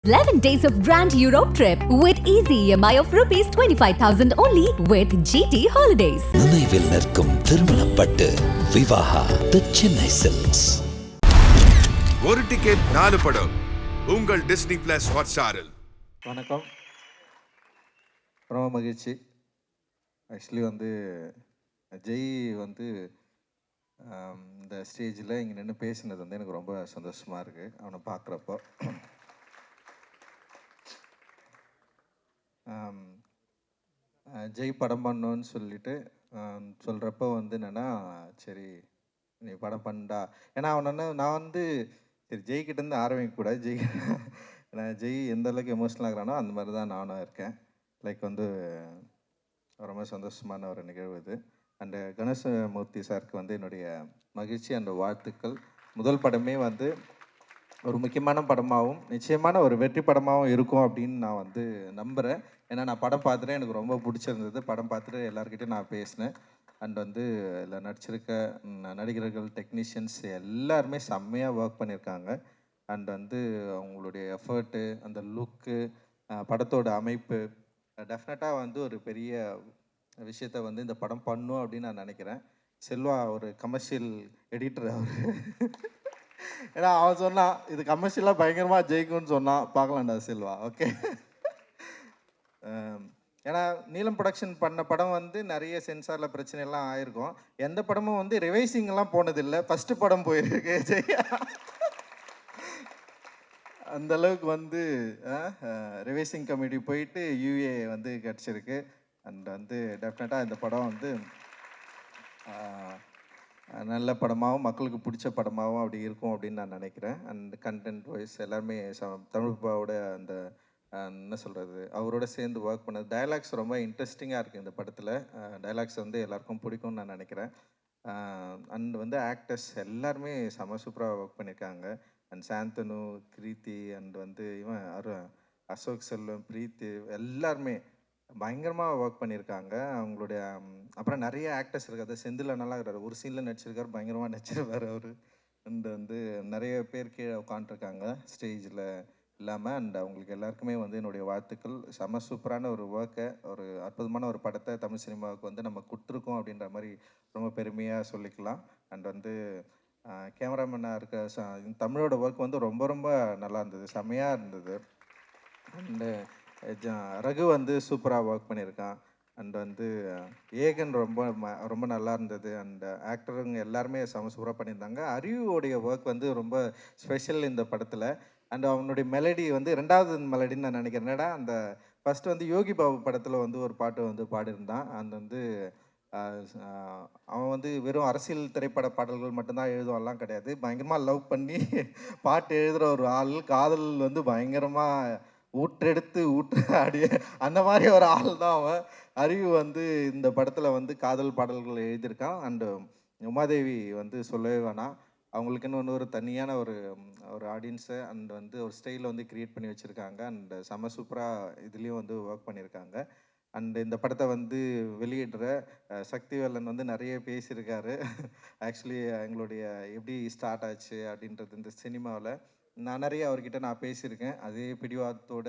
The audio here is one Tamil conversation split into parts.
11 days of Grand Europe trip with easy EMI of rupees 25,000 only with GT Holidays. நினைவில் நிற்கும் திருமணப்பட்டு விவாஹா தி சென்னை சில்க்ஸ். ஒரு டிக்கெட் 4 படம் உங்கள் டிஸ்னி பிளஸ் ஹாட்ஸ்டாரில். வணக்கம், ரொம்ப மகிழ்ச்சி. ஆக்சுவலி ஜெய் இந்த ஸ்டேஜில் இங்கே நின்று பேசினது எனக்கு ரொம்ப சந்தோஷமாக இருக்குது. அவனை பார்க்குறப்போ ஜெய் படம் பண்ணோன்னு சொல்லிட்டு சொல்கிறப்போ என்னென்னா, சரி நீ படம் பண்ணா, ஏன்னா நான் சரி ஜெய்கிட்டேருந்து ஆரம்பிக்கக்கூடாது. ஏன்னா ஜெய் எந்த அளவுக்கு எமோஷ்னல் ஆகிறானோ அந்த மாதிரி தான் நானும் இருக்கேன். லைக் ரொம்ப சந்தோஷமான ஒரு நிகழ்வு இது. அண்டு கணேசமூர்த்தி சாருக்கு என்னுடைய மகிழ்ச்சி அண்ட் வாழ்த்துக்கள். முதல் படமே ஒரு முக்கியமான படமாகவும் நிச்சயமான ஒரு வெற்றி படமாகவும் இருக்கும் அப்படின்னு நான் நம்புகிறேன். ஏன்னா நான் படம் பார்த்துட்டு எனக்கு ரொம்ப பிடிச்சிருந்தது. படம் பார்த்துட்டு எல்லாருக்கிட்டையும் நான் பேசினேன். அண்ட் இதில் நடிச்சிருக்க நடிகர்கள், டெக்னீஷியன்ஸ் எல்லாருமே செம்மையாக ஒர்க் பண்ணியிருக்காங்க. அண்ட் அவங்களுடைய எஃபர்ட்டு, அந்த லுக்கு, படத்தோட அமைப்பு டெஃபினட்டாக ஒரு பெரிய விஷயத்த இந்த படம் பண்ணும் அப்படின்னு நான் நினைக்கிறேன். செல்வா ஒரு கமர்ஷியல் எடிட்டர் அவர். ஏன்னா அவன் சொன்னான் இது கமர்ஷியலாக பயங்கரமாக ஜெயிக்கும்னு சொன்னான். பார்க்கலாம்டா செல்வா, ஓகே. ஏன்னா நீலம் ப்ரொடக்ஷன் பண்ண படம் நிறைய சென்சாரில் பிரச்சனைலாம் ஆயிருக்கும். எந்த படமும் ரிவைசிங்லாம் போனதில்லை. ஃபஸ்ட்டு படம் போயிருக்கு ஜெயா. அந்த அளவுக்கு ரிவைசிங் கமிட்டி போயிட்டு யூஏ கிடச்சிருக்கு. அண்ட் டெஃபினட்டாக இந்த படம் நல்ல படமாகவும் மக்களுக்கு பிடிச்ச படமாகவும் அப்படி இருக்கும் அப்படின்னு நான் நினைக்கிறேன். அண்ட் கண்டென்ட் வைஸ் எல்லாருமே தமிழ்பாவோட அந்த என்ன சொல்கிறது, அவரோட சேர்ந்து ஒர்க் பண்ணது. டைலாக்ஸ் ரொம்ப இன்ட்ரெஸ்டிங்காக இருக்குது இந்த படத்தில். டைலாக்ஸ் எல்லாருக்கும் பிடிக்கும்னு நான் நினைக்கிறேன். அண்ட் ஆக்டர்ஸ் எல்லாருமே செம சூப்பராக ஒர்க் பண்ணியிருக்காங்க. அண்ட் சாந்தனு, கிருத்தி, அண்ட் இவன் அசோக் செல்வம், பிரீத்தி எல்லாருமே பயங்கரமாக ஒர்க் பண்ணியிருக்காங்க. அவங்களுடைய அப்புறம் நிறைய ஆக்டர்ஸ் இருக்காது. செந்தில் நல்லா இருக்கிறார், ஒரு சீனில் நடிச்சிருக்காரு, பயங்கரமாக நடிச்சிருக்காரு அவர். அண்ட் நிறைய பேர் கீழே உட்காந்துருக்காங்க ஸ்டேஜில் இல்லாமல். அண்ட் அவங்களுக்கு எல்லாருக்குமே என்னுடைய வாழ்த்துக்கள். செம சூப்பரான ஒரு ஒர்க்கை, ஒரு அற்புதமான ஒரு படத்தை தமிழ் சினிமாவுக்கு நம்ம கொடுத்துருக்கோம் அப்படின்ற மாதிரி ரொம்ப பெருமையாக சொல்லிக்கலாம். அண்ட் கேமராமேனாக இருக்க தமிழோட ஒர்க் ரொம்ப ரொம்ப நல்லா இருந்தது, செம்மையாக இருந்தது. அண்டு ரகு சூப்பராக ஒர்க் பண்ணியிருக்கான். அண்ட் ஏகன் ரொம்ப ரொம்ப நல்லா இருந்தது. அண்ட் ஆக்டருங்க எல்லாருமே சூப்பராக பண்ணியிருந்தாங்க. அறிவுடைய ஒர்க் ரொம்ப ஸ்பெஷல் இந்த படத்தில். அண்ட் அவனுடைய மெலடி ரெண்டாவது மெலடின்னு நான் நினைக்கிறேன். என்னடா அந்த ஃபஸ்ட்டு யோகி பாபு படத்தில் ஒரு பாட்டு பாடியிருந்தான். அண்ட் அவன் வெறும் அரசியல் திரைப்பட பாடல்கள் மட்டும்தான் எழுதுவான்லாம் கிடையாது. பயங்கரமாக லவ் பண்ணி பாட்டு எழுதுகிற ஒரு ஆள். காதல் பயங்கரமாக ஊற்றெடுத்து ஆடிய அந்த மாதிரி ஒரு ஆள் தான் அவன். அறிவு இந்த படத்தில் காதல் பாடல்கள் எழுதியிருக்கான். அண்டு உமாதேவி சொல்லவே வேணாம். அவங்களுக்குன்னு ஒரு தனியான ஒரு ஆடியன்ஸை அண்ட் ஒரு ஸ்டைலை க்ரியேட் பண்ணி வச்சுருக்காங்க. அண்ட் செம சூப்பராக இதுலேயும் ஒர்க் பண்ணியிருக்காங்க. அண்ட் இந்த படத்தை வெளியிடுற சக்திவேலன் நிறைய பேசியிருக்காரு. ஆக்சுவலி எங்களுடைய எப்படி ஸ்டார்ட் ஆச்சு அப்படின்றது இந்த சினிமாவில் நான் நிறைய அவர்கிட்ட நான் பேசியிருக்கேன். அதே பிடிவாதத்தோட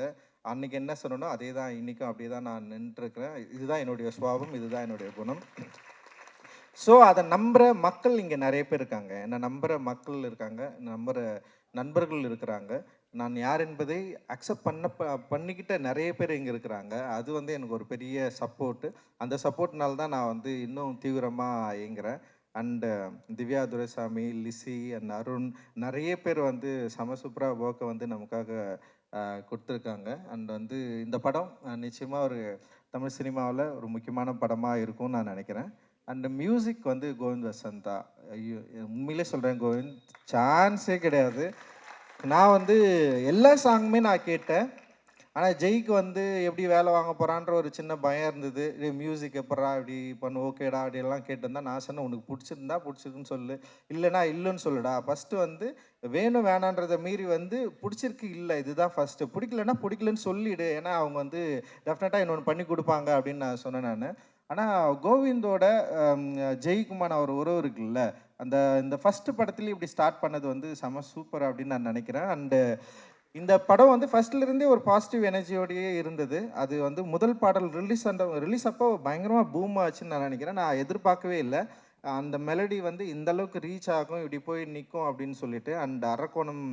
அன்றைக்கி என்ன சொன்னனோ அதே தான் இன்றைக்கும் அப்படியே தான் நான் நின்றுருக்கிறேன். இதுதான் என்னுடைய சுபாவம், இதுதான் என்னுடைய குணம். ஸோ அதை நம்புகிற மக்கள் இங்கே நிறைய பேர் இருக்காங்க, என்னை நம்புகிற மக்கள் இருக்காங்க, நம்புகிற நண்பர்கள் இருக்கிறாங்க. நான் யார் என்பதை அக்செப்ட் பண்ணிக்கிட்ட நிறைய பேர் இங்கே இருக்கிறாங்க. அது எனக்கு ஒரு பெரிய சப்போர்ட்டு. அந்த சப்போர்ட்னால தான் நான் இன்னும் தீவிரமாக இயங்குகிறேன். அண்டு திவ்யா துரைசாமி, லிசி அண்ட் அருண் நிறைய பேர் செம சூப்பராக ஒர்க்கை நமக்காக கொடுத்துருக்காங்க. அண்ட் இந்த படம் நிச்சயமாக ஒரு தமிழ் சினிமாவில் ஒரு முக்கியமான படமாக இருக்கும்னு நான் நினைக்கிறேன். And music Kovind Vasantha. ஐயோ, உண்மையிலே சொல்கிறேன், கோவிந்த் சான்ஸே கிடையாது. நான் எல்லா சாங்குமே நான் கேட்டேன். ஆனால் ஜெய்க்கு எப்படி வேலை வாங்க போகிறான்ற ஒரு சின்ன பயம் இருந்தது. மியூசிக் எப்பட்றா இப்படி பண்ணு, ஓகேடா அப்படியெல்லாம் கேட்டிருந்தா நான் சொன்னேன், உனக்கு பிடிச்சிருந்தா பிடிச்சிருக்குன்னு சொல்லு, இல்லைனா இல்லைன்னு சொல்லுடா. ஃபஸ்ட்டு வேணும் வேணான்றதை மீறி பிடிச்சிருக்கு இல்லை, இதுதான் ஃபஸ்ட்டு, பிடிக்கலன்னா பிடிக்கலன்னு சொல்லிவிடு. ஏன்னா அவங்க டெஃபினட்டாக இன்னொன்று பண்ணி கொடுப்பாங்க அப்படின்னு நான் சொன்னேன் நான். ஆனால் கோவிந்தோட ஜெய்க்குமான ஒரு உறவு இருக்குல்ல, இந்த ஃபஸ்ட்டு படத்துலேயும் இப்படி ஸ்டார்ட் பண்ணது செம சூப்பர் அப்படின்னு நான் நினைக்கிறேன். அண்டு இந்த படம் வந்து ஃபர்ஸ்ட்லேருந்தே ஒரு பாசிட்டிவ் எனர்ஜியோடையே இருந்தது. அது வந்து முதல் பாடல் ரிலீஸ் அப்போ பயங்கரமாக பூம் ஆச்சுன்னு நான் நினைக்கிறேன். நான் எதிர்பார்க்கவே இல்லை. அந்த மெலடி வந்து இந்த அளவுக்கு ரீச் ஆகும், இப்படி போய் நிற்கும் அப்படின்னு சொல்லிட்டு. அண்ட் அரக்கோணம்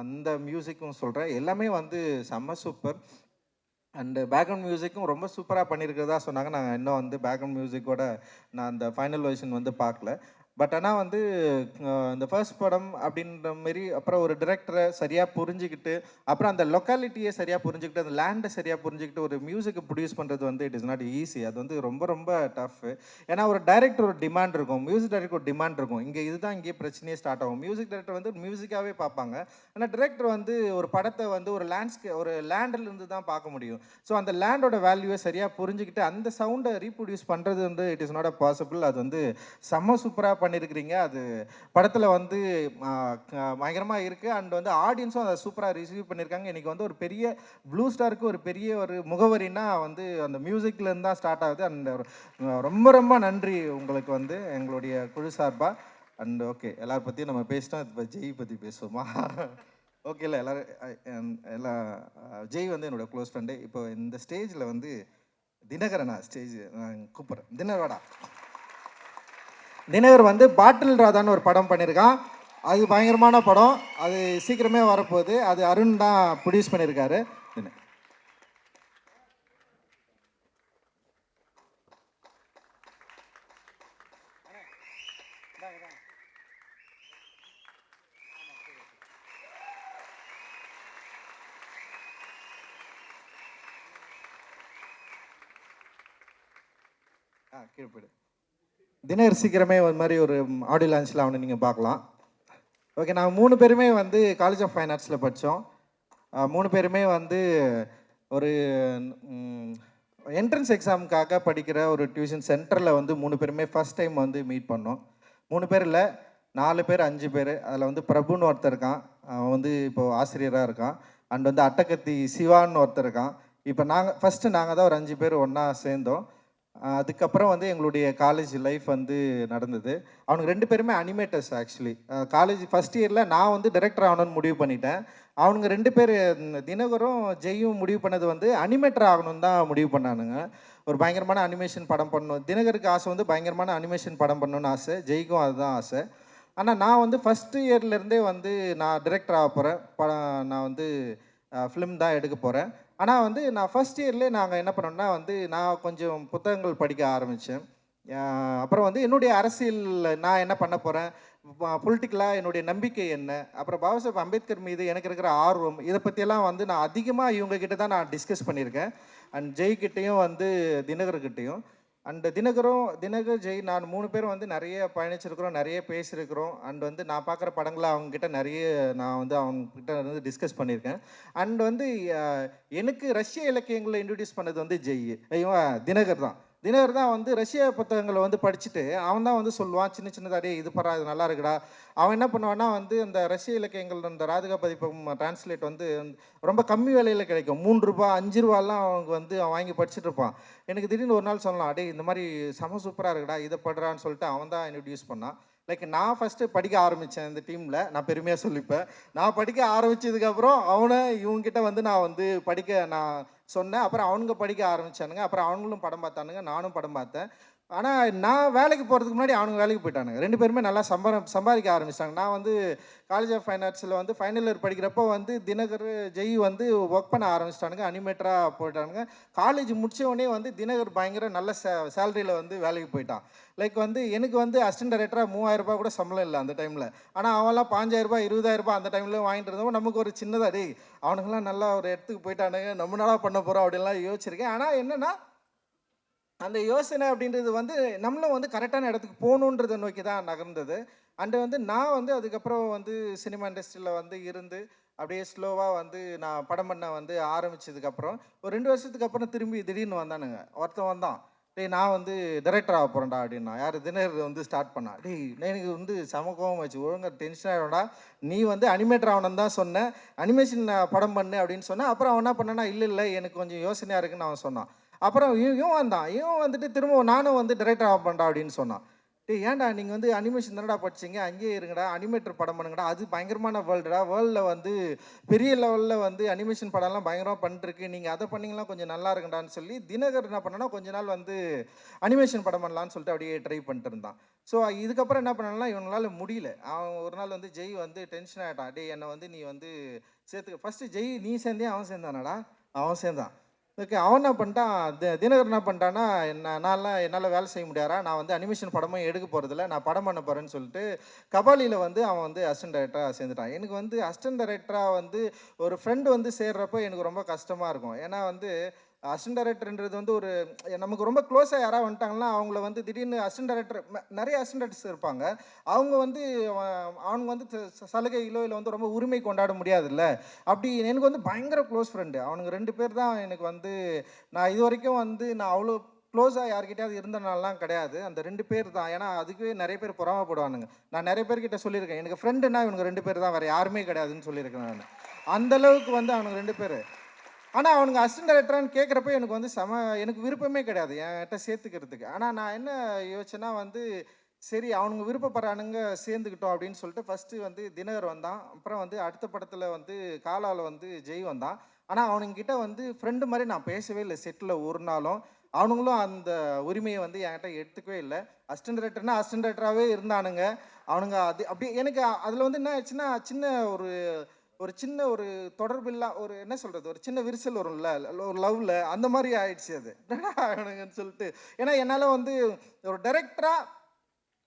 அந்த மியூசிக்கும் சொல்கிறேன், எல்லாமே வந்து செம்ம சூப்பர். அண்டு பேக்ரவுண்ட் மியூசிக்கும் ரொம்ப சூப்பராக பண்ணியிருக்கிறதா சொன்னாங்க. நாங்கள் இன்னும் வந்து பேக்ரவுண்ட் மியூசிக்கோட நான் அந்த ஃபைனல் வெர்ஷன் வந்து பார்க்கல. பட் ஆனால் வந்து இந்த ஃபர்ஸ்ட் படம் அப்படின்ற மாரி அப்புறம் ஒரு டிரெக்டரை சரியாக புரிஞ்சுக்கிட்டு, அப்புறம் அந்த லொக்காலிட்டியை சரியாக புரிஞ்சுக்கிட்டு, அந்த லேண்டை சரியாக புரிஞ்சுக்கிட்டு ஒரு மியூசிக்கை ப்ரொடியூஸ் பண்ணுறது வந்து இட் இஸ் நாட் ஈஸி. அது வந்து ரொம்ப ரொம்ப டஃப்பு. ஏன்னா ஒரு டைரக்டர் ஒரு டிமாண்ட் இருக்கும், மியூசிக் டைரக்டர் ஒரு டிமாண்ட் இருக்கும். இதுதான் இங்கேயே பிரச்சனையே ஸ்டார்ட் ஆகும். மியூசிக் டைரக்டர் வந்து மியூசிக்காகவே பார்ப்பாங்க. ஆனால் டிரெக்டர் வந்து ஒரு படத்தை வந்து ஒரு லேண்டிலிருந்து தான் பார்க்க முடியும். ஸோ அந்த லேண்டோட வேல்யூவை சரியாக புரிஞ்சுக்கிட்டு அந்த சவுண்டை ரீப்ரொடியூஸ் பண்ணுறது வந்து it is not a possible. அது வந்து செம்ம சூப்பராக பண்ணியிருக்கிறீங்க. அது படத்தில் வந்து பயங்கரமாக இருக்குது. அண்ட் வந்து ஆடியன்ஸும் அதை சூப்பராக ரிசீவ் பண்ணியிருக்காங்க. இன்றைக்கி வந்து ஒரு பெரிய ப்ளூ ஸ்டாருக்கு ஒரு பெரிய ஒரு முகவரின்னா வந்து அந்த மியூசிக்லேருந்து தான் ஸ்டார்ட் ஆகுது. அண்ட் ரொம்ப ரொம்ப நன்றி உங்களுக்கு வந்து எங்களுடைய குழு சார்பாக. அண்ட் ஓகே, எல்லாரை பற்றியும் நம்ம பேசிட்டோம். இப்போ ஜெய் பற்றி பேசுவோமா? ஓகே, இல்லை எல்லாம் ஜெய் வந்து என்னோடய க்ளோஸ் ஃப்ரெண்டு. இப்போ இந்த ஸ்டேஜில் வந்து தினகரனா ஸ்டேஜ் நான் கூப்பிட்றேன். தினகரடா. தினகர் வந்து பாட்டில் ராதான்னு ஒரு படம் பண்ணியிருக்கான். அது பயங்கரமான படம். அது சீக்கிரமே வரப்போகுது. அது அருண் தான் ப்ரொடியூஸ் பண்ணியிருக்காரு. கீழ்படு தினகர் சீக்கிரமே ஒரு மாதிரி ஒரு ஆடியோ லான்ச்சில் அவனை நீங்கள் பார்க்கலாம். ஓகே, நாங்கள் 3 பேருமே வந்து காலேஜ் ஆஃப் ஃபைன் ஆர்ட்ஸில் படித்தோம். 3 பேருமே வந்து ஒரு என்ட்ரன்ஸ் எக்ஸாமுக்காக படிக்கிற ஒரு டியூஷன் சென்டரில் வந்து 3 பேருமே ஃபஸ்ட் டைம் வந்து மீட் பண்ணோம். 3 பேர் இல்லை, 4 பேர் 5 பேர். அதில் வந்து பிரபுன்னு ஒருத்தர் இருக்கான், அவன் வந்து இப்போது ஆசிரியராக இருக்கான். அண்ட் வந்து அட்டக்கத்தி சிவான்னு ஒருத்தர் இருக்கான். இப்போ நாங்கள் தான் ஒரு 5 பேர் ஒன்றா சேர்ந்தோம். அதுக்கப்புறம் வந்து எங்களுடைய காலேஜ் லைஃப் வந்து நடந்தது. அவனுக்கு 2 பேருமே அனிமேட்டர்ஸ். ஆக்சுவலி காலேஜ் ஃபஸ்ட் இயரில் நான் வந்து டைரக்டர் ஆகணும்னு முடிவு பண்ணிட்டேன். அவனுங்க 2 பேர் தினகரும் ஜெய்யும் முடிவு பண்ணது வந்து அனிமேட்டர் ஆகணும்னு தான் முடிவு பண்ணானுங்க. ஒரு பயங்கரமான அனிமேஷன் படம் பண்ணணும். தினகருக்கு ஆசை வந்து பயங்கரமான அனிமேஷன் படம் பண்ணணும்னு ஆசை, ஜெய்க்கும் அதுதான் ஆசை. ஆனால் நான் வந்து ஃபஸ்ட்டு இயர்லேருந்தே வந்து நான் டைரக்டர் ஆக போகிறேன், நான் வந்து ஃபிலிம் தான் எடுக்க போகிறேன். ஆனால் வந்து நான் ஃபஸ்ட் இயர்லேயே நாங்கள் என்ன பண்ணோம்னா வந்து நான் கொஞ்சம் புத்தகங்கள் படிக்க ஆரம்பித்தேன். அப்புறம் வந்து என்னுடைய அரசியலில் நான் என்ன பண்ண போகிறேன், பொலிட்டிக்கலாக என்னுடைய நம்பிக்கை என்ன, அப்புறம் பாபா சாஹேப் அம்பேத்கர் மீது எனக்கு இருக்கிற ஆர்வம், இதை பற்றியெல்லாம் வந்து நான் அதிகமாக இவங்ககிட்ட தான் நான் டிஸ்கஸ் பண்ணியிருக்கேன். அண்ட் ஜெய்கிட்டையும் வந்து தினகர்கிட்டையும். அண்ட் தினகர் ஜெய் நான் 3 பேரும் வந்து நிறைய பயணிச்சிருக்கிறோம், நிறைய பேசியிருக்கிறோம். அண்ட் வந்து நான் பார்க்குற படங்களை அவங்கக்கிட்ட நிறைய நான் வந்து அவங்கக்கிட்ட வந்து டிஸ்கஸ் பண்ணியிருக்கேன். அண்ட் வந்து எனக்கு ரஷ்ய இலக்கியங்களை இன்ட்ரடியூஸ் பண்ணது வந்து தினகர் தான் வந்து ரஷ்ய புத்தகங்களை வந்து படிச்சுட்டு அவன் தான் வந்து சொல்லுவான், சின்ன சின்னதாடியே இது பரா இது நல்லா இருக்குடா. அவன் என்ன பண்ணுவான்னா வந்து அந்த ரஷ்ய இலக்கியங்கள் அந்த ராதிகா பதிப்பகம் டிரான்ஸ்லேட் வந்து ரொம்ப கம்மி விலையில் கிடைக்கும். 3 ரூபா 5 ரூபாலாம் அவங்க வந்து அவன் வாங்கி படிச்சுட்டு இருப்பான். எனக்கு திடீர்னு ஒரு நாள் சொல்லலாம், அடே இந்த மாதிரி செம சூப்பராக இருக்குடா, இதை படுறான்னு சொல்லிட்டு அவன் தான் இன்ட்ரடியூஸ் பண்ணான். லைக் நான் ஃபஸ்ட்டு படிக்க ஆரம்பித்தேன் இந்த டீமில், நான் பெருமையாக சொல்லிப்பேன். நான் படிக்க ஆரம்பித்ததுக்கப்புறம் இவங்ககிட்ட வந்து நான் வந்து நான் சொன்னேன். அப்புறம் அவனுங்க படிக்க ஆரம்பித்தானுங்க. அப்புறம் அவங்களும் படம் பார்த்தானுங்க, நானும் படம் பார்த்தேன். ஆனால் நான் வேலைக்கு போகிறதுக்கு முன்னாடி அவனுங்க வேலைக்கு போயிட்டானுங்க. 2 பேருமே நல்லா சம்பாதிக்க ஆரம்பிச்சிட்டாங்க. நான் வந்து காலேஜ் ஆஃப் ஃபைன் ஆர்ட்ஸில் வந்து ஃபைனல் இயர் படிக்கிறப்போ வந்து தினகர் ஜெய் வந்து ஒர்க் பண்ண ஆரம்பிச்சிட்டானுங்க, அனிமேட்டராக போயிட்டானுங்க. காலேஜ் முடித்தவொடனே வந்து தினகர் பயங்கர நல்ல சேலரியில் வந்து வேலைக்கு போயிட்டான். லைக் வந்து எனக்கு வந்து அசிஸ்டன்ட் டைரக்டராக 3000 ரூபா கூட சம்பளம் இல்லை அந்த டைமில். ஆனால் அவன்லாம் 5000 ரூபா 20000 ரூபா அந்த டைமில் வாங்கிட்டு இருந்தோம். நமக்கு ஒரு சின்னதாக டேய் அவனுங்களாம் நல்லா ஒரு இடத்துக்கு போயிட்டானுங்க, நம்ம நாளாக பண்ண போகிறோம் அப்படின்லாம் யோசிச்சிருக்கேன். ஆனால் என்னென்னா அந்த யோசனை அப்படின்றது வந்து நம்மளும் வந்து கரெக்டான இடத்துக்கு போகணுன்றதை நோக்கி தான் நகர்ந்தது. அண்டு வந்து நான் வந்து அதுக்கப்புறம் வந்து சினிமா இண்டஸ்ட்ரியில் வந்து இருந்து அப்படியே ஸ்லோவாக வந்து நான் படம் பண்ண வந்து ஆரம்பித்ததுக்கப்புறம் ஒரு 2 வருஷத்துக்கு அப்புறம் திரும்பி திடீர்னு வந்தானுங்க. ஒருத்தன் வந்தான், டேய் நான் வந்து டைரக்டர் ஆக போகிறேன்டா அப்படின்னா. யார் தினகர் வந்து ஸ்டார்ட் பண்ணா. டேய் எனக்கு வந்து சமகோவம் வச்சு ஒழுங்காக டென்ஷன் ஆகிடும்டா, நீ வந்து அனிமேட்டர் ஆகணும்னு தான் சொன்னேன், அனிமேஷன் படம் பண்ணு அப்படின்னு சொன்னேன். அப்புறம் அவன் என்ன பண்ணனா, இல்லை எனக்கு கொஞ்சம் யோசனையாக இருக்குன்னு அவன் சொன்னான். அப்புறம் இவன் வந்துட்டு திரும்ப நானும் வந்து டைரக்டர் ஆக பண்ணுறா அப்படின்னு சொன்னான். ஏன்டா நீங்கள் வந்து அனிமேஷன் தானடா படிச்சிங்க, அங்கேயே இருங்கடா, அனிமேட்டர் படம் பண்ணுங்கடா, அது பயங்கரமான வேர்ல்டில் வந்து பெரிய லெவலில் வந்து அனிமேஷன் படம்லாம் பயங்கரமாக பண்ணிட்டுருக்கு, நீங்கள் அதை பண்ணிங்கன்னா கொஞ்சம் நல்லா இருக்குண்டான்னு சொல்லி தினகர் என்ன பண்ணனா கொஞ்ச நாள் வந்து அனிமேஷன் படம் பண்ணலான்னு சொல்லிட்டு அப்படியே ட்ரை பண்ணிட்டு இருந்தான். ஸோ இதுக்கப்புறம் என்ன பண்ணனா இவங்களால முடியல. அவன் ஒரு நாள் வந்து ஜெய் வந்து டென்ஷன் ஆகிட்டான். என்னை வந்து நீ வந்து சேர்த்துக்க. ஃபஸ்ட்டு ஜெய் நீ சேர்ந்தே அவன் சேர்ந்தானடா, அவன் சேர்ந்தான். ஓகே, அவன் என்ன பண்ணிட்டான், தினகர் என்ன பண்ணிட்டான்னா, என்னால் வேலை செய்ய முடியாதா, நான் வந்து அனிமேஷன் படமும் எடுக்க போகிறதில்ல, நான் படம் பண்ண போகிறேன்னு சொல்லிட்டு கபாலியில் வந்து அவன் வந்து அசிஸ்டன்ட் டைரக்டராக சேர்ந்துட்டான். எனக்கு வந்து அசிஸ்டன்ட் டைரக்டராக வந்து ஒரு ஃப்ரெண்டு வந்து சேர்றப்போ எனக்கு ரொம்ப கஷ்டமாக இருக்கும். ஏன்னா வந்து அசிஸ்டன்ட் டைரக்டர்ன்றது வந்து ஒரு நமக்கு ரொம்ப க்ளோஸாக யாராவது வந்துட்டாங்கன்னா அவங்கள வந்து திடீர்னு அசிஸ்டன்ட் டைரக்டர் நிறைய அசிஸ்டன்ட் டைரக்டர்ஸ் இருப்பாங்க. அவங்க வந்து அவங்க வந்து சலுகைகளோ இல்லை வந்து ரொம்ப உரிமை கொண்டாட முடியாதுல்ல. அப்படி எனக்கு வந்து பயங்கர க்ளோஸ் ஃப்ரெண்டு அவனுங்க 2 பேர் தான். எனக்கு வந்து நான் இது வரைக்கும் வந்து நான் அவ்வளோ க்ளோஸாக யார்கிட்டயாவது இருந்தனாலாம் கிடையாது. அந்த 2 பேர் தான். ஏன்னா அதுவே நிறைய பேர் பொறாமப்படுவானுங்க. நான் நிறைய பேர்கிட்ட சொல்லியிருக்கேன், எனக்கு ஃப்ரெண்டுன்னா இவனுக்கு 2 பேர் தான், வேறு யாருமே கிடையாதுன்னு சொல்லியிருக்கேன் நான். அந்தளவுக்கு வந்து அவனுக்கு 2 பேர். ஆனால் அவனுங்க அசிஸ்டன்ட் டைரக்டரான்னு கேட்குறப்ப எனக்கு வந்து எனக்கு விருப்பமே கிடையாது என்கிட்ட சேர்த்துக்கிறதுக்கு. ஆனால் நான் என்ன யோசிச்சேன்னா வந்து சரி அவனுங்க விருப்பப்படுறானுங்க சேர்ந்துக்கிட்டோம் அப்படின்னு சொல்லிட்டு ஃபஸ்ட்டு வந்து தினகர் வந்தான். அப்புறம் வந்து அடுத்த படத்தில் வந்து காலாவில் வந்து ஜெய் வந்தான். ஆனால் அவனுங்கிட்ட வந்து ஃப்ரெண்டு மாதிரி நான் பேசவே இல்லை செட்டில் ஒரு நாளும். அவனுங்களும் அந்த உரிமையை வந்து என்கிட்ட எடுத்துக்கவே இல்லை. அசிஸ்டன்ட் டைரக்டர்னா அசிஸ்டன்ட் டைரக்டராகவே இருந்தானுங்க அவனுங்க. அது அப்படியே எனக்கு அதில் வந்து என்ன ஆச்சுன்னா சின்ன ஒரு சின்ன ஒரு தொடர்பில்லா ஒரு என்ன சொல்கிறது, ஒரு சின்ன விரிசல் வரும்ல ஒரு லவ்வில், அந்த மாதிரி ஆயிடுச்சு அது அவனுங்கன்னு சொல்லிட்டு. ஏன்னா என்னால் வந்து ஒரு டைரக்டராக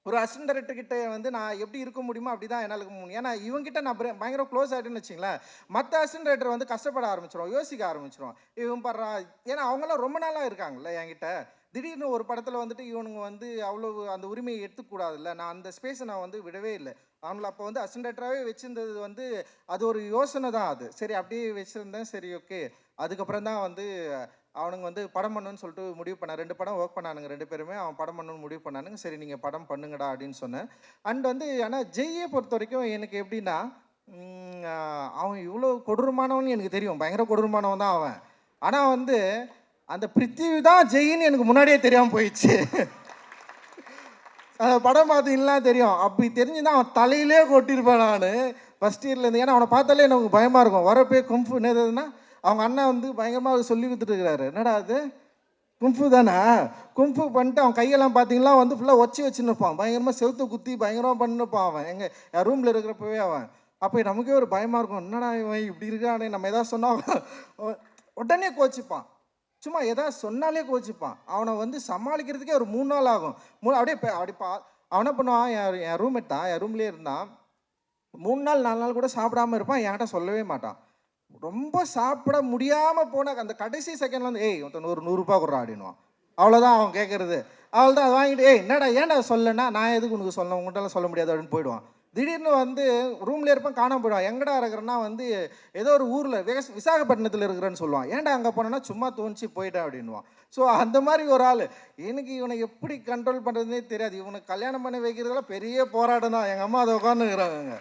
ஒரு அசிஸ்டன்ட் டைரக்டர்கிட்ட வந்து நான் எப்படி இருக்க முடியுமோ அப்படி தான் என்னால் இருக்க முடியும். ஏன்னா இவங்ககிட்ட நான் பயங்கர க்ளோஸ் ஆகிட்டேன்னு வச்சிங்களேன், மற்ற அசிஸ்டன்ட் டைரக்டர் வந்து கஷ்டப்பட ஆரம்பிச்சிடும், யோசிக்க ஆரம்பிச்சிடும். இவன் படுறா, ஏன்னா அவங்களாம் ரொம்ப நாளாக இருக்காங்கல்ல என்கிட்ட. திடீர்னு ஒரு படத்தில் வந்துட்டு இவனுங்க வந்து அவ்வளோ அந்த உரிமையை எடுத்துக்கூடாதுல்ல. நான் அந்த ஸ்பேஸை நான் வந்து விடவே இல்லை. அவங்கள அப்போ வந்து அசிஸ்டன்ட் டைரக்டராகவே வச்சுருந்தது வந்து அது ஒரு யோசனை தான் அது. சரி அப்படியே வச்சுருந்தேன், சரி ஓகே. அதுக்கப்புறம் தான் வந்து அவனுங்க வந்து படம் பண்ணணுன்னு சொல்லிட்டு முடிவு பண்ணேன். 2 படம் ஒர்க் பண்ணானுங்க 2 பேருமே. அவன் படம் பண்ணணுன்னு முடிவு பண்ணானுங்க. சரி நீங்கள் படம் பண்ணுங்கடா அப்படின்னு சொன்னேன். அண்ட் வந்து ஆனால் ஜெய்யை பொறுத்த வரைக்கும் எனக்கு எப்படின்னா, அவன் இவ்வளோ கொடூரமானவன் எனக்கு தெரியும், பயங்கர கொடூரமானவன் தான் அவன். ஆனால் வந்து அந்த பிருத்திவி தான் ஜெயின்னு எனக்கு முன்னாடியே தெரியாமல் போயிடுச்சு. அந்த படம் பார்த்தீங்கன்னா தெரியும். அப்படி தெரிஞ்சுதான் அவன் தலையிலே கொட்டியிருப்பேன் நான் ஃபஸ்ட் இயர்லேருந்து. ஏன்னா அவனை பார்த்தாலே எனக்கு பயமாக இருக்கும். வரப்பே கும்ஃபு என்னதுன்னா அவங்க அண்ணன் வந்து பயங்கரமாக சொல்லி கொடுத்துருக்கிறாரு. என்னடா அது கும்ஃபு தானே, கும்ஃபு பண்ணிட்டு அவன் கையெல்லாம் பார்த்தீங்கன்னா வந்து ஃபுல்லாக வச்சுன்னு இருப்பான். பயங்கரமாக செவுத்து குத்தி பயங்கரமாக பண்ணிருப்பான் அவன் என் ரூமில் இருக்கிறப்பவே அவன். அப்போ நமக்கே ஒரு பயமாக இருக்கும், என்னடா இவன் இப்படி இருக்கானே, நம்ம எதாவது சொன்னால் உடனே கோச்சிப்பான். சும்மா எதாவது சொன்னாலே கோச்சிப்பான். அவனை வந்து சமாளிக்கிறதுக்கே ஒரு 3 நாள் ஆகும். அப்படி அவன் என்ன பண்ணுவான், என் ரூம்மேட் தான், என் ரூம்லேயே இருந்தான். 3 நாள் 4 நாள் கூட சாப்பிடாமல் இருப்பான். என்கிட்ட சொல்லவே மாட்டான். ரொம்ப சாப்பிட முடியாமல் போனால் அந்த கடைசி செகண்டில் வந்து ஒருத்தன் ஒரு 100 ரூபா கொடுறா அப்படின்வான். அவ்வளோதான் அவன் கேட்குறது. அவ்வளோதான் அதை வாங்கிட்டு என்னடா ஏன்டா சொல்லனா, நான் எதுக்கு உனக்கு சொல்லணும், உங்கள்கிட்ட சொல்ல முடியாது அப்படின்னு போயிடுவான். திடீர்னு வந்து ரூம்ல இருப்பான், காணாமல் போயிடுவான். எங்கடா இருக்கிறேன்னா வந்து ஏதோ ஒரு ஊரில் விசாகப்பட்டினத்தில் இருக்கிறேன்னு சொல்லுவான். ஏன்டா அங்கே போனேன்னா சும்மா தோணிச்சு போயிட்டேன் அப்படின்வான். ஸோ அந்த மாதிரி ஒரு ஆள். எனக்கு இவனை எப்படி கண்ட்ரோல் பண்ணுறதுனே தெரியாது. இவனுக்கு கல்யாணம் பண்ணி வைக்கிறதுலாம் பெரிய போராட்டம் தான். எங்கள் அம்மா அதை உட்காந்துக்கிறாங்க.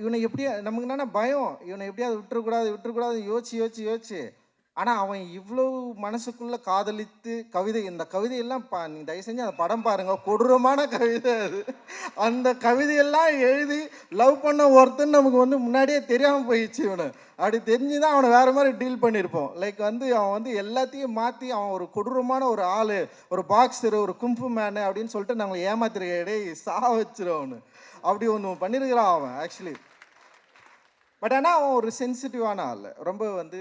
இவனை எப்படியா நமக்கு என்னென்ன பயம், இவனை எப்படியாவது விட்டுறக்கூடாது யோசிச்சு. ஆனால் அவன் இவ்வளோ மனசுக்குள்ளே காதலித்து இந்த கவிதையெல்லாம் நீங்கள் தயவு செஞ்சு அந்த படம் பாருங்கள், கொடூரமான கவிதை அது. அந்த கவிதையெல்லாம் எழுதி லவ் பண்ண ஒருத்தன் நமக்கு வந்து முன்னாடியே தெரியாமல் போயிடுச்சு. இவனை அப்படி தெரிஞ்சு தான் அவனை வேறு மாதிரி டீல் பண்ணியிருப்போம். லைக் வந்து அவன் வந்து எல்லாத்தையும் மாற்றி அவன் ஒரு கொடூரமான ஒரு ஆள், ஒரு பாக்ஸரு, ஒரு கும்ஃபு மேனு அப்படின்னு சொல்லிட்டு நாங்கள் ஏமாத்திருக்கே வச்சிரும் அவனு. அப்படி ஒன்று பண்ணியிருக்கிறான் அவன் ஆக்சுவலி. பட் ஆனால் அவன் ஒரு சென்சிட்டிவான ஆள். ரொம்ப வந்து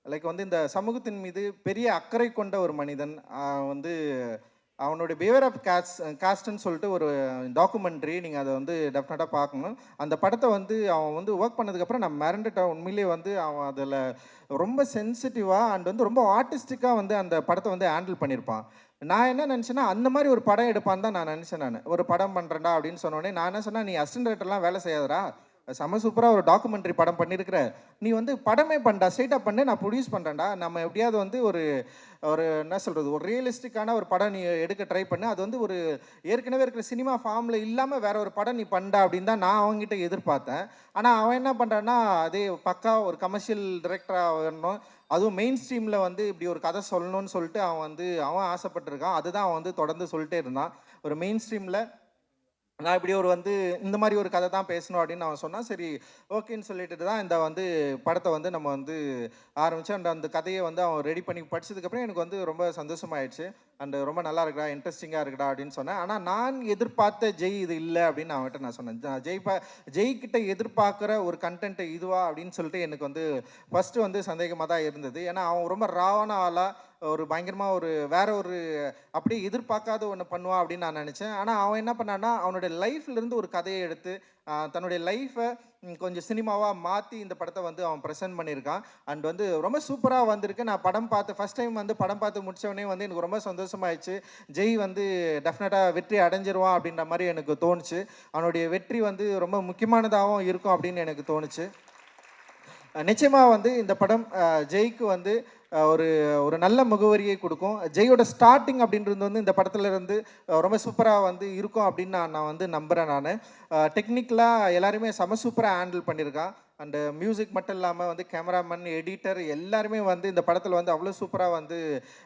லைக் வந்து இந்த சமூகத்தின் மீது பெரிய அக்கறை கொண்ட ஒரு மனிதன். வந்து அவனுடைய பிஹேவியர் ஆஃப் காஸ்ட்ன்னு சொல்லிட்டு ஒரு டாக்குமெண்ட்ரி, நீங்கள் அதை வந்து டெஃபினட்டாக பார்க்கணும். அந்த படத்தை வந்து அவன் வந்து ஒர்க் பண்ணதுக்கப்புறம் நான் மிரண்டுட்டேன். உண்மையிலேயே வந்து அவன் அதில் ரொம்ப சென்சிட்டிவாக அண்ட் வந்து ரொம்ப ஆர்டிஸ்டிக்காக வந்து அந்த படத்தை வந்து ஹேண்டில் பண்ணியிருப்பான். நான் என்ன நினச்சேன்னா அந்த மாதிரி ஒரு படம் எடுப்பான்னு தான் நான் நினச்சேன். நான் ஒரு படம் பண்ணுறேன்டா அப்படின்னு சொன்னோடனே நான் என்ன சொன்னேன், நீ அசிஸ்டன்ட் டைரக்டர்லாம் வேலை செய்யாதடா, செம சூப்பராக ஒரு டாக்குமெண்ட்ரி படம் பண்ணியிருக்கிற, நீ வந்து படமே பண்ணா, ஸ்ட்ரெயிட்டாக பண்ணு, நான் ப்ரொடியூஸ் பண்ணுறேன்டா, நம்ம எப்படியாவது வந்து ஒரு ஒரு என்ன சொல்கிறது, ஒரு ரியலிஸ்டிக்கான ஒரு படம் நீ எடுக்க ட்ரை பண்ணு, அது வந்து ஒரு ஏற்கனவே இருக்கிற சினிமா ஃபார்மில் இல்லாமல் வேற ஒரு படம் நீ பண்ணா அப்படின்னு தான் நான் அவங்ககிட்ட எதிர்பார்த்தேன். ஆனால் அவன் என்ன பண்ணுறான்னா, அதே பக்கா ஒரு கமர்ஷியல் டைரக்டராக வரணும், அதுவும் மெயின் ஸ்ட்ரீமில் வந்து இப்படி ஒரு கதை சொல்லணும்னு சொல்லிட்டு அவன் ஆசைப்பட்டிருக்கான். அதுதான் அவன் வந்து தொடர்ந்து சொல்லிட்டே இருந்தான். ஒரு மெயின் ஸ்ட்ரீமில் நான் இப்படி ஒரு வந்து இந்த மாதிரி ஒரு கதை தான் பேசணும் அப்படின்னு அவன் சொன்னான். சரி ஓகேன்னு சொல்லிட்டு தான் இந்த வந்து படத்தை வந்து நம்ம வந்து ஆரம்பித்தோம். அந்த கதையை வந்து அவன் ரெடி பண்ணி படித்ததுக்கப்புறம் எனக்கு வந்து ரொம்ப சந்தோஷமாயிடுச்சு. ரொம்ப நல்லா இருக்குடா, இன்ட்ரெஸ்டிங்காக இருக்குடா அப்படின்னு சொன்னேன். ஆனால் நான் எதிர்பார்த்த ஜெய் இது இல்லை அப்படின்னு அவன்கிட்ட நான் சொன்னேன். ஜெய்கிட்ட எதிர்பார்க்குற ஒரு கண்டென்ட் இதுவா அப்படின்னு சொல்லிட்டு எனக்கு வந்து ஃபஸ்ட்டு வந்து சந்தேகமாக தான் இருந்தது. ஏன்னா அவன் ரொம்ப ராவான ஆளாக ஒரு பயங்கரமாக ஒரு வேற ஒரு அப்படியே எதிர்பார்க்காத ஒன்று பண்ணுவான் அப்படின்னு நான் நினச்சேன். ஆனால் அவன் என்ன பண்ணான்னா, அவனுடைய லைஃப்லேருந்து ஒரு கதையை எடுத்து தன்னுடைய லைஃப்பை கொஞ்சம் சினிமாவாக மாற்றி இந்த படத்தை வந்து அவன் ப்ரெசென்ட் பண்ணியிருக்கான். வந்து ரொம்ப சூப்பராக வந்திருக்கு. நான் படம் பார்த்து ஃபஸ்ட் டைம் வந்து படம் பார்த்து முடித்தவொடனே வந்து எனக்கு ரொம்ப சந்தோஷமாயிடுச்சு. ஜெய் வந்து டெஃபினட்டாக வெற்றி அடைஞ்சிருவான் அப்படின்ற மாதிரி எனக்கு தோணுச்சு. அவனுடைய வெற்றி வந்து ரொம்ப முக்கியமானதாகவும் இருக்கும் அப்படின்னு எனக்கு தோணுச்சு. நிச்சயமாக வந்து இந்த படம் ஜெய்க்கு வந்து ஒரு ஒரு நல்ல முகவரியை கொடுக்கும். ஜெயோட ஸ்டார்டிங் அப்படின்றது வந்து இந்த படத்துல இருந்து ரொம்ப சூப்பராக வந்து இருக்கும் அப்படின்னு நான் வந்து நம்புகிறேன். நான் டெக்னிக்கலாக எல்லாருமே செம சூப்பராக ஹேண்டில் பண்ணியிருக்கான். மியூசிக் மட்டும் இல்லாமல் வந்து கேமராமேன், எடிட்டர் எல்லாருமே வந்து இந்த படத்தில் வந்து அவ்வளோ சூப்பராக வந்து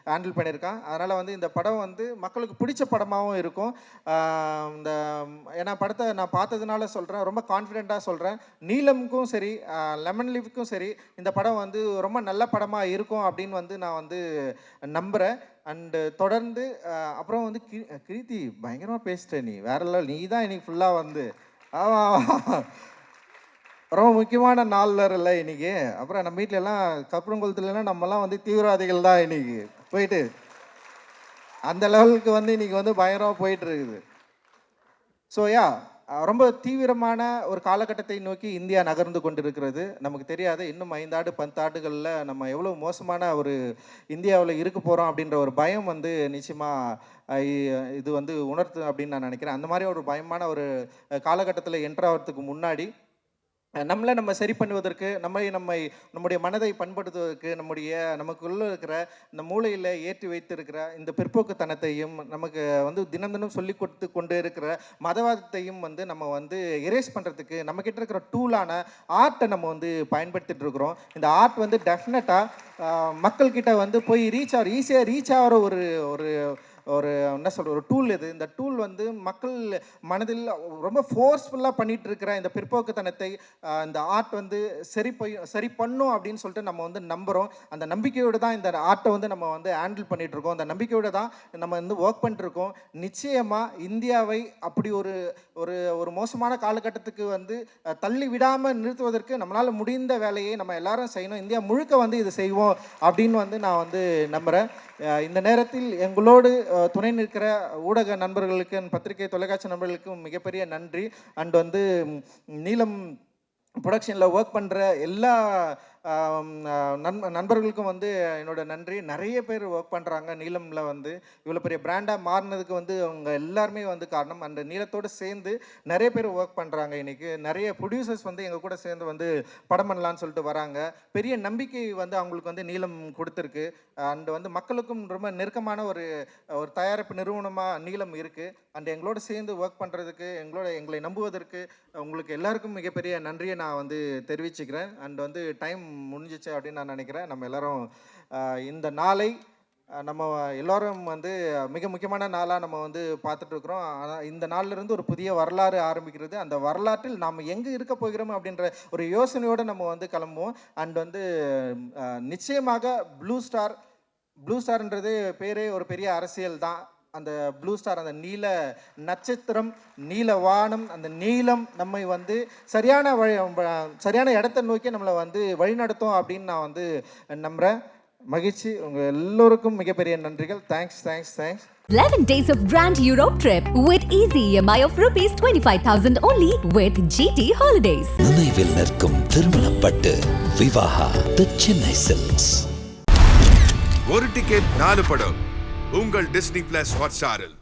ஹேண்டில் பண்ணியிருக்கான். அதனால் வந்து இந்த படம் வந்து மக்களுக்கு பிடிச்ச படமாகவும் இருக்கும். ஏன்னா படத்தை நான் பார்த்ததுனால சொல்கிறேன், ரொம்ப கான்ஃபிடெண்ட்டாக சொல்கிறேன். நீலமுக்கும் சரி, லெமன் லீஃப்க்கும் சரி, இந்த படம் வந்து ரொம்ப நல்ல படமாக இருக்கும் அப்படின்னு வந்து நான் வந்து நம்புகிறேன். தொடர்ந்து அப்புறம் வந்து கிருத்தி பயங்கரமாக பேசிட்டேன், நீ வேற லெவல், நீ தான் இன்னைக்கு ஃபுல்லாக வந்து ஆமாம் ரொம்ப முக்கியமான நாள் இல்லை இன்னைக்கு. அப்புறம் நம்ம வீட்டிலலாம் கப்புறங்குளத்துலலாம் நம்மலாம் வந்து தீவிரவாதிகள் தான் இன்னைக்கு போயிட்டு அந்த லெவலுக்கு வந்து இன்னைக்கு வந்து பயங்கரமாக போயிட்டு இருக்குது. ஸோ ரொம்ப தீவிரமான ஒரு காலகட்டத்தை நோக்கி இந்தியா நகர்ந்து கொண்டிருக்கிறது. நமக்கு தெரியாது இன்னும் 5 ஆண்டு 10 ஆண்டுகளில் நம்ம எவ்வளோ மோசமான ஒரு இந்தியாவில் இருக்க போகிறோம் அப்படின்ற ஒரு பயம் வந்து நிச்சயமாக இது வந்து உணர்த்து அப்படின்னு நான் நினைக்கிறேன். அந்த மாதிரி ஒரு பயமான ஒரு காலகட்டத்தில் என்ட்ராகிறதுக்கு முன்னாடி நம்ம சரி பண்ணுவதற்கு, நம்முடைய மனதை பண்படுத்துவதற்கு, நமக்குள்ள இருக்கிற இந்த மூளையில் ஏற்றி வைத்திருக்கிற இந்த பிற்போக்குத்தனத்தையும் நமக்கு வந்து தினம் தினம் சொல்லி கொடுத்து கொண்டு இருக்கிற மதவாதத்தையும் வந்து நம்ம வந்து எரேஸ் பண்ணுறதுக்கு நம்மக்கிட்ட இருக்கிற டூலான ஆர்ட்டை நம்ம வந்து பயன்படுத்திட்டு இருக்கிறோம். இந்த ஆர்ட் வந்து டெஃபினட்டாக மக்கள்கிட்ட வந்து போய் ஈஸியாக ரீச் ஆகிற ஒரு ஒரு ஒரு என்ன சொல்கிற ஒரு டூல் இது. இந்த டூல் வந்து மக்கள் மனதில் ரொம்ப ஃபோர்ஸ்ஃபுல்லாக பண்ணிகிட்டு இருக்கிற இந்த பிற்போக்குத்தனத்தை இந்த ஆர்ட் வந்து சரி பண்ணும் அப்படின்னு சொல்லிட்டு நம்ம வந்து நம்புகிறோம். அந்த நம்பிக்கையோடு தான் இந்த ஆர்ட்டை வந்து நம்ம வந்து ஹேண்டில் பண்ணிகிட்ருக்கோம். அந்த நம்பிக்கையோடு தான் நம்ம வந்து ஒர்க் பண்ணிட்டுருக்கோம். நிச்சயமாக இந்தியாவை அப்படி ஒரு ஒரு ஒரு மோசமான காலகட்டத்துக்கு வந்து தள்ளி விடாமல் நிறுத்துவதற்கு நம்மளால் முடிந்த வேலையை நம்ம எல்லாரும் செய்யணும். இந்தியா முழுக்க வந்து இது செய்வோம் அப்படின்னு வந்து நான் வந்து நம்புகிறேன். இந்த நேரத்தில் எங்களோடு துணை நிற்கிற ஊடக நண்பர்களுக்கு, பத்திரிகை தொலைக்காட்சி நண்பர்களுக்கும் மிகப்பெரிய நன்றி. வந்து நீலம் ப்ரொடக்ஷனில் ஒர்க் பண்ணுற எல்லா நண்பர்களுக்கும் வந்து என்னோட நன்றி. நிறைய பேர் ஒர்க் பண்ணுறாங்க நீலமில் வந்து இவ்வளோ பெரிய பிராண்டாக மாறினதுக்கு வந்து அவங்க எல்லாருமே வந்து காரணம். அந்த நீலத்தோடு சேர்ந்து நிறைய பேர் ஒர்க் பண்ணுறாங்க. இன்றைக்கி நிறைய ப்ரொடியூசர்ஸ் வந்து எங்கள் கூட சேர்ந்து வந்து படம் பண்ணலான்னு சொல்லிட்டு வராங்க. பெரிய நம்பிக்கை வந்து அவங்களுக்கு வந்து நீலம் கொடுத்துருக்கு. வந்து மக்களுக்கும் ரொம்ப நெருக்கமான ஒரு ஒரு தயாரிப்பு நிறுவனமாக நீலம் இருக்குது. எங்களோட சேர்ந்து ஒர்க் பண்ணுறதுக்கு, எங்களை நம்புவதற்கு உங்களுக்கு எல்லாருக்கும் மிகப்பெரிய நன்றியை நான் வந்து தெரிவிச்சுக்கிறேன். வந்து டைம் முடிஞ்சிச்சு அப்படின்னு நான் நினைக்கிறேன். நம்ம எல்லாரும் இந்த நாளை நம்ம எல்லோரும் வந்து மிக முக்கியமான நாளாக நம்ம வந்து பார்த்துட்டு இருக்கிறோம். ஆனால் இந்த நாளிலிருந்து ஒரு புதிய வரலாறு ஆரம்பிக்கிறது. அந்த வரலாற்றில் நாம் எங்கே இருக்க போகிறோம் அப்படின்ற ஒரு யோசனையோடு நம்ம வந்து கிளம்புவோம். வந்து நிச்சயமாக ப்ளூ ஸ்டார்ன்றது பேரே ஒரு பெரிய அரசியல் தான். அந்த ப்ளூ ஸ்டார், அந்த நீல நட்சத்திரம், நீல வானம், அந்த நீலம் நம்மை வந்து சரியான இடத்தை நோக்கி நம்மளை வந்து வழிநடத்தும் அப்படின்னு நான் வந்து நம்புகிறேன். மகிழ்ச்சி. உங்கள் எல்லோருக்கும் மிகப்பெரிய நன்றிகள். Thanks. 11 days of Grand Europe trip with easy EMI of rupees 25,000 only with GT Holidays. நினைவில் நிற்கும் திருமணப்பட்டு விவாஹா தி சென்னை சில்க்ஸ். ஒரு டிக்கெட் 4 படம் உங்கள் டிஸ்னி பிளஸ் ஹாட்ஸ்டாரில்.